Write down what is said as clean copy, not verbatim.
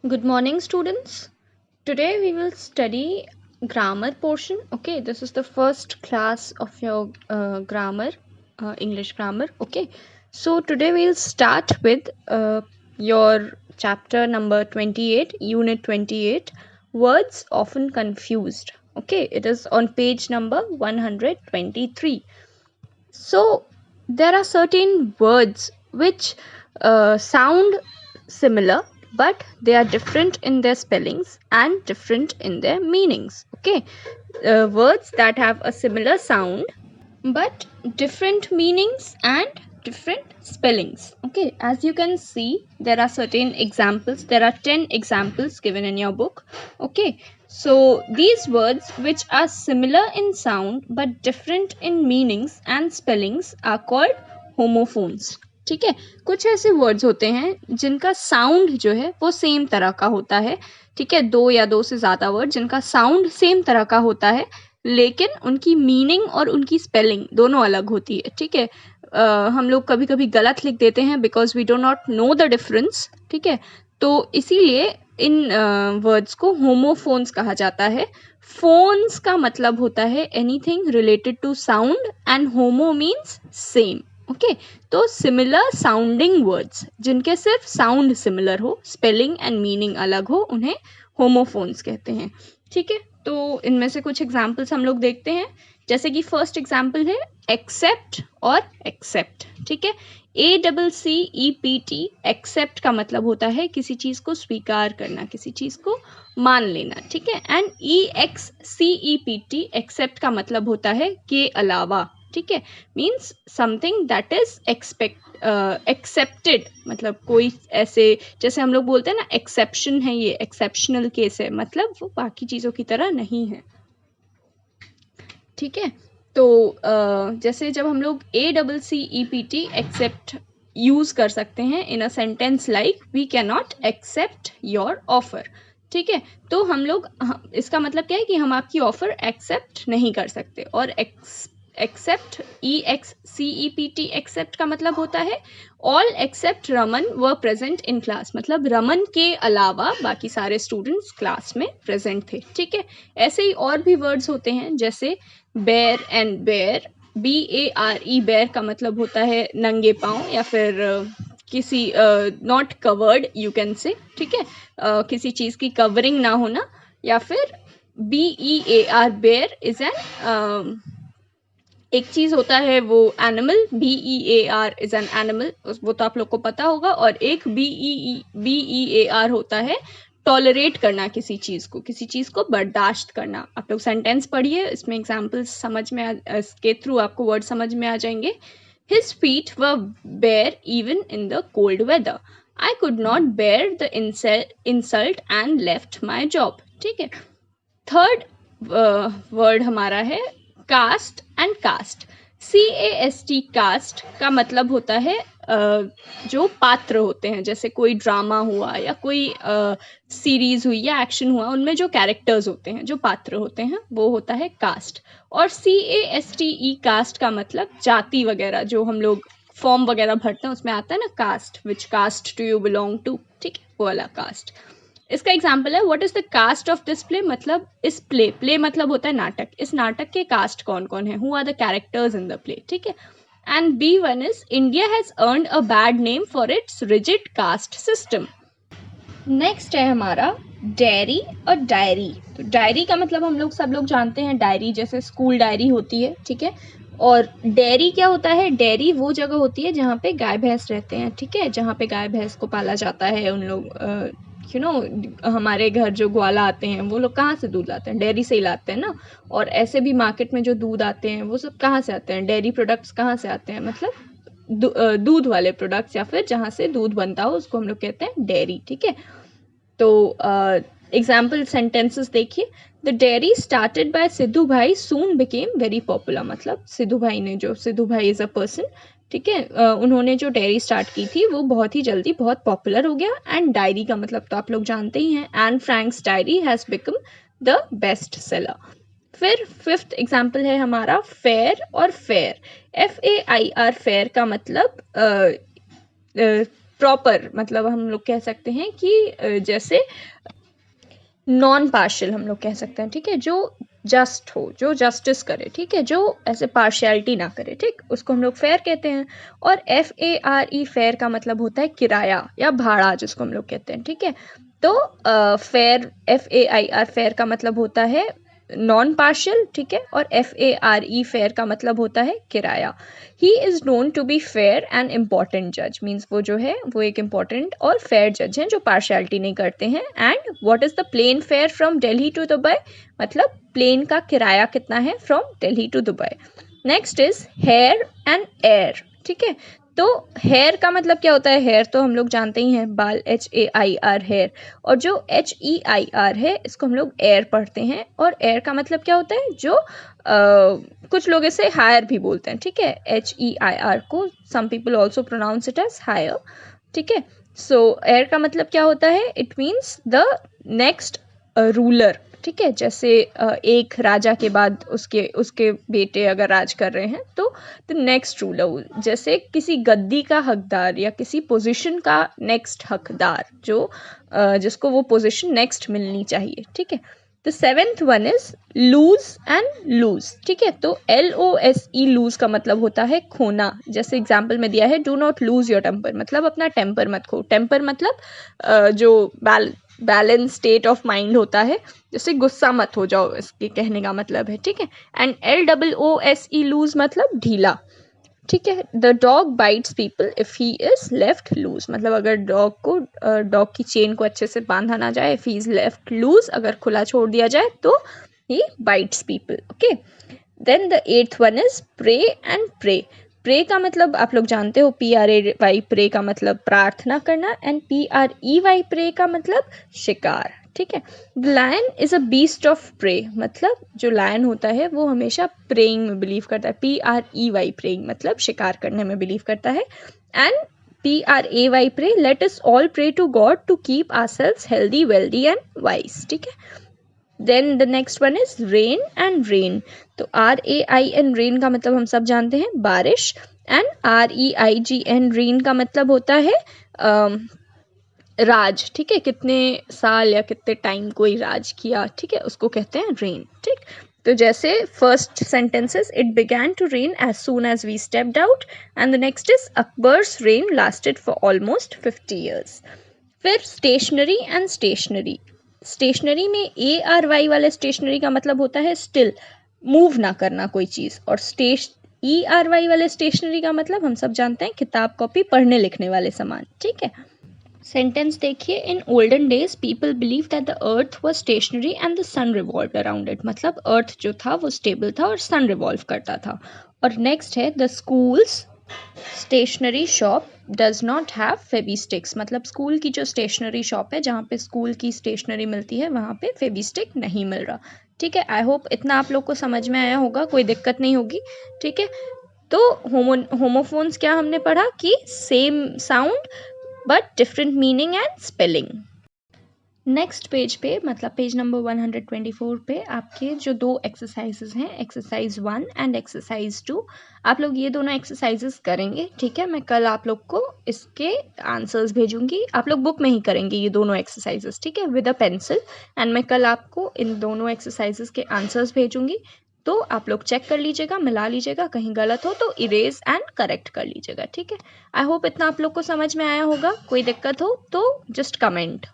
Good morning, students. Today we will study grammar portion. Okay, this is the first class of your grammar, English grammar. Okay, so today we'll start with your chapter number 28, unit 28, words often confused. Okay, it is on page number 123. So there are certain words which sound similar, but they are different in their spellings and different in their meanings. Okay, words that have a similar sound but different meanings and different spellings. Okay, as you can see, there are certain examples. There are 10 examples given in your book. Okay, so these words which are similar in sound but different in meanings and spellings are called homophones. ठीक है, कुछ ऐसे words होते हैं जिनका sound जो है वो सेम तरह का होता है. ठीक है, दो या दो से ज़्यादा वर्ड जिनका साउंड सेम तरह का होता है लेकिन उनकी मीनिंग और उनकी स्पेलिंग दोनों अलग होती है. ठीक है, हम लोग कभी कभी गलत लिख देते हैं because we do not know the difference. ठीक है, तो इसीलिए इन वर्ड्स को होमोफोन्स कहा जाता है. फोन्स का मतलब होता है anything related to sound and homo means same. Okay, तो सिमिलर साउंडिंग वर्ड्स जिनके सिर्फ साउंड सिमिलर हो, स्पेलिंग एंड मीनिंग अलग हो, उन्हें होमोफोन्स कहते हैं. ठीक है, तो इनमें से कुछ एग्जाम्पल्स हम लोग देखते हैं. जैसे कि फर्स्ट एग्जाम्पल है एक्सेप्ट और एक्सेप्ट. ठीक है, ACCEPT एक्सेप्ट का मतलब होता है किसी चीज को स्वीकार करना, किसी चीज को मान लेना. ठीक है, एंड EXCEPT एक्सेप्ट का मतलब होता है के अलावा. ठीक है, means something that is accepted. मतलब कोई ऐसे, जैसे हम लोग बोलते हैं ना एक्सेप्शन है, ये एक्सेप्शनल केस है, मतलब वो बाकी चीज़ों की तरह नहीं है. ठीक है, तो जैसे जब हम लोग ACCEPT एक्सेप्ट यूज कर सकते हैं in a sentence like we can not accept your offer. ठीक है, तो हम लोग इसका मतलब क्या है कि हम आपकी ऑफर एक्सेप्ट नहीं कर सकते. और एक्सेप्ट EXCEPT एक्सेप्ट का मतलब होता है all except Raman were present in class. मतलब रमन के अलावा बाकी सारे स्टूडेंट्स क्लास में प्रेजेंट थे. ठीक है, ऐसे ही और भी वर्ड्स होते हैं जैसे बेर एंड बेर. BARE बेर का मतलब होता है नंगे पाँव या फिर किसी not covered you can say. ठीक है, किसी चीज़ की कवरिंग ना होना. या फिर BEAR बेर इज एन एक चीज होता है वो animal. BEAR is an animal, वो तो आप लोग को पता होगा. और एक BEAR होता है टॉलरेट करना किसी चीज को, किसी चीज को बर्दाश्त करना. आप लोग सेंटेंस पढ़िए, इसमें एग्जाम्पल्स समझ में इसके थ्रू आपको वर्ड समझ में आ जाएंगे. His feet were bare even in the cold weather. I could not bear the insult and left my job. ठीक है, थर्ड वर्ड हमारा है caste and cast. CAST cast का मतलब होता है जो पात्र होते हैं. जैसे कोई ड्रामा हुआ या कोई सीरीज हुई या एक्शन हुआ, उनमें जो कैरेक्टर्स होते हैं, जो पात्र होते हैं, वो होता है कास्ट. और CASTE कास्ट का मतलब जाति वगैरह, जो हम लोग फॉर्म वगैरह भरते हैं उसमें आता है ना caste, which caste do you belong to. ठीक है, वो वाला कास्ट. इसका एग्जाम्पल है what is the cast of this play. मतलब इस प्ले मतलब होता है नाटक. इस नाटक के कास्ट कौन कौन है, who are the characters in the play. ठीक है, and B1 is India has earned a bad name for its rigid caste system. Next है हमारा डायरी और डायरी. तो डायरी का मतलब हम लोग सब लोग जानते हैं, डायरी जैसे स्कूल डायरी होती है. ठीक है, और डेयरी क्या होता है, डेयरी वो जगह होती है जहाँ पे गाय भैंस रहते हैं. ठीक है, जहाँ पे गाय भैंस को पाला जाता है. उन लोग हमारे घर जो ग्वाला आते हैं वो लोग कहाँ से दूध लाते हैं, डेयरी से ही लाते हैं ना. और ऐसे भी मार्केट में जो दूध आते हैं वो सब कहाँ से आते हैं, डेयरी प्रोडक्ट्स कहाँ से आते हैं, मतलब दूध वाले प्रोडक्ट्स या फिर जहाँ से दूध बनता हो उसको हम लोग कहते हैं डेयरी. ठीक है, तो एग्जाम्पल सेंटेंसेस देखिए. The dairy started by Sidhu भाई सून बिकेम वेरी पॉपुलर. मतलब सिद्धू भाई ने, जो सिद्धू भाई इज अ पर्सन, ठीक है, उन्होंने जो डेयरी स्टार्ट की थी वो बहुत ही जल्दी बहुत पॉपुलर हो गया. एंड डायरी का मतलब तो आप लोग जानते ही हैं, and Franks diary has become the best seller. फिर फिफ्थ एग्जाम्पल है हमारा फेयर और फेयर. FAIR फेयर का मतलब प्रॉपर, मतलब हम लोग कह सकते हैं कि जैसे नॉन पार्शियल हम लोग कह सकते हैं, ठीक है, जो जस्ट हो, जो जस्टिस करे, ठीक है, जो ऐसे पार्शियलिटी ना करे, ठीक, उसको हम लोग फेयर कहते हैं। और FARE फेयर का मतलब होता है किराया या भाड़ा, जिसको हम लोग कहते हैं, ठीक है। तो फेयर FAIR फेयर का मतलब होता है नॉन पार्शियल, ठीक है, और FARE फेयर का मतलब होता है किराया। He is known to be fair and important जज, मीन्स वो जो है वो एक इम्पॉर्टेंट और फेयर जज हैं जो पार्शियलिटी नहीं करते हैं। And what is the plane fare from Delhi to Dubai, मतलब प्लेन का किराया कितना है from Delhi to Dubai. Next is heir and air, ठीक है। तो हेयर का मतलब क्या होता है, हेयर तो हम लोग जानते ही हैं, बाल, HAIR हेयर, और जो HEIR है इसको हम लोग एयर पढ़ते हैं। और एयर का मतलब क्या होता है, जो कुछ लोग इसे हायर भी बोलते हैं, ठीक है, HEIR को some people also pronounce it as hire, ठीक है। सो एयर का मतलब क्या होता है, it means the next ruler, ठीक है। जैसे एक राजा के बाद उसके बेटे अगर राज कर रहे हैं तो द नेक्स्ट रूलर, जैसे किसी गद्दी का हकदार या किसी पोजीशन का नेक्स्ट हकदार, जो जिसको वो पोजीशन नेक्स्ट मिलनी चाहिए, ठीक है। The seventh one is loose and lose, ठीक है। तो LOSE लूज का मतलब होता है खोना। जैसे एग्जाम्पल में दिया है, do not lose your temper, मतलब अपना टेम्पर मत खो। टेम्पर मतलब जो बैलेंस स्टेट ऑफ माइंड होता है, जैसे गुस्सा मत हो जाओ, इसके कहने का मतलब है, ठीक है। एंड LOOSE लूज मतलब ढीला, ठीक है। The dog bites people if he is left loose, मतलब अगर डॉग की चेन को अच्छे से बांधा ना जाए, if he is left loose, अगर खुला छोड़ दिया जाए तो he bites people, okay. Then the eighth one is pray and pray. Pray का मतलब आप लोग जानते हो, PRAY प्रे का मतलब प्रार्थना करना, एंड PREY प्रे का मतलब शिकार, ठीक है। The lion is a beast of prey, मतलब जो लायन होता है वो हमेशा प्रेइंग में बिलीव करता है। PREY प्रेइंग मतलब शिकार करने में बिलीव करता है। And PRAY pray, let us all pray to God to keep ourselves healthy, wealthy and wise, ठीक है। Then the next one is rain and reign. तो RAIN रेन का मतलब हम सब जानते हैं, बारिश। एंड REIGN रेन का मतलब होता है राज, ठीक है, कितने साल या कितने टाइम कोई राज किया, ठीक है, उसको कहते हैं रेन, ठीक। तो जैसे first sentences, it began to rain as soon as we stepped out, and the next is Akbar's reign lasted for almost 50 years। फिर स्टेशनरी एंड स्टेशनरी। स्टेशनरी में ARY वाले स्टेशनरी का मतलब होता है स्टिल, मूव ना करना कोई चीज़। और ERY वाले स्टेशनरी का मतलब हम सब जानते हैं, किताब कॉपी पढ़ने लिखने वाले सामान, ठीक है। सेंटेंस देखिए, in olden days people believe that the earth was stationary and the sun revolve around it, मतलब अर्थ जो था वो स्टेबल था और सन रिवॉल्व करता था। और नेक्स्ट है, the schools stationery shop does not have Fevisticks, मतलब स्कूल की जो स्टेशनरी शॉप है, जहाँ पे स्कूल की स्टेशनरी मिलती है, वहाँ पे फेविस्टिक नहीं मिल रहा, ठीक है। आई होप इतना आप लोग को समझ में आया होगा, कोई दिक्कत नहीं होगी, ठीक है। तो होमोफोन्स क्या हमने पढ़ा कि same sound but different meaning and spelling. Next page पे, मतलब पेज नंबर 124 पे आपके जो दो एक्सरसाइजेज हैं, एक्सरसाइज 1 एंड एक्सरसाइज 2, आप लोग ये दोनों एक्सरसाइजेज करेंगे, ठीक है। मैं कल आप लोग को इसके आंसर्स भेजूंगी, आप लोग बुक में ही करेंगे ये दोनों एक्सरसाइजेज, ठीक है, विद अ पेंसिल। एंड मैं कल आपको इन दोनों एक्सरसाइजेज के आंसर्स भेजूंगी, तो आप लोग चेक कर लीजिएगा, मिला लीजिएगा, कहीं गलत हो तो इरेज एंड करेक्ट कर लीजिएगा, ठीक है। आई होप इतना आप लोग को समझ में आया होगा, कोई दिक्कत हो तो जस्ट कमेंट।